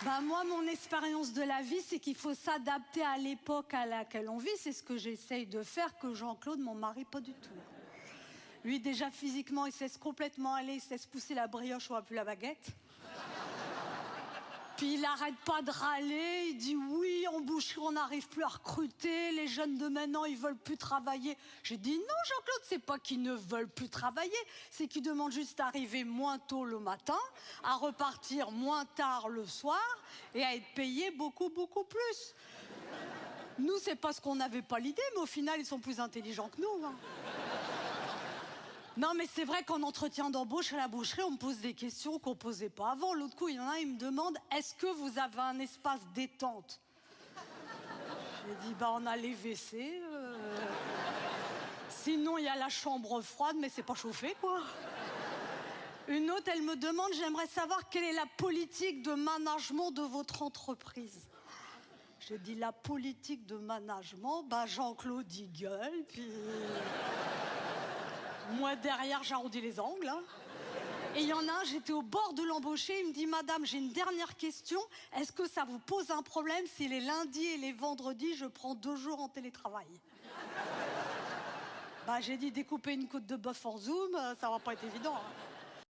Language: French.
Bah moi, mon expérience de la vie, c'est qu'il faut s'adapter à l'époque à laquelle on vit. C'est ce que j'essaye de faire, que Jean-Claude, mon mari, pas du tout. Lui, déjà, physiquement, il se laisse complètement aller, il se laisse pousser la brioche, on voit plus la baguette. Puis il arrête pas de râler, il dit oui, en boucherie, on n'arrive plus à recruter, les jeunes de maintenant, ils veulent plus travailler. J'ai dit non, Jean-Claude, c'est pas qu'ils ne veulent plus travailler, c'est qu'ils demandent juste d'arriver moins tôt le matin, à repartir moins tard le soir et à être payés beaucoup, beaucoup plus. Nous, c'est parce qu'on n'avait pas l'idée, mais au final, ils sont plus intelligents que nous. Hein. Non, mais c'est vrai qu'en entretien d'embauche à la boucherie, on me pose des questions qu'on posait pas avant. L'autre coup, il y en a un, il me demande « Est-ce que vous avez un espace détente ?» J'ai dit « Bah, on a les WC. Sinon, il y a la chambre froide, mais c'est pas chauffé, quoi. » Une autre, elle me demande « J'aimerais savoir quelle est la politique de management de votre entreprise. » J'ai dit « La politique de management, bah, Jean-Claude, il gueule, puis... » Moi, derrière, j'arrondis les angles. Hein. Et il y en a un, j'étais au bord de l'embaucher, il me dit « Madame, j'ai une dernière question. Est-ce que ça vous pose un problème si les lundis et les vendredis, je prends 2 jours en télétravail ?» Bah, j'ai dit « Découper une côte de bœuf en Zoom, ça va pas être évident. Hein. »